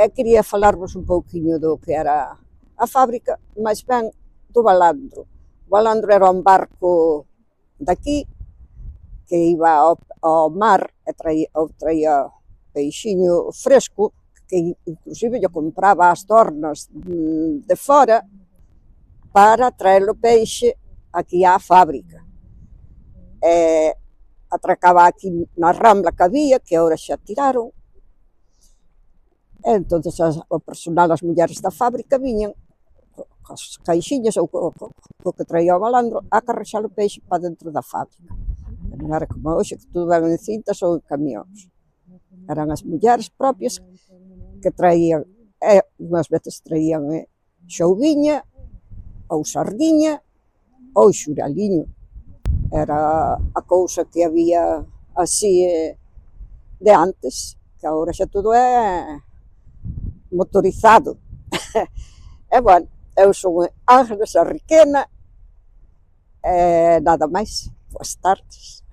E quería falarvos un pouquiño do que era a fábrica, máis ben do Balandro. O Balandro era un barco daqui que iba ao mar e traía peixiño fresco, que inclusive lle compraba as tornas de fora para traer o peixe aquí á fábrica. Atracaba aquí na Rambla que había, que agora xa tiraron. E entón o personal, as mulleres da fábrica viñan cos caixiñas ou co que traía o Balandro a carrexar o peixe para dentro da fábrica. Non era como hoxe, que todo ven en cintas ou en camións. Eran as mulleres propias que traían, e unhas veces traían xouviña, ou sardiña, ou xuraliño. Era a cousa que había así de antes, que agora xa todo é motorizado. E, bueno, eu son Ángeles Enriquena e nada máis. Boas tardes.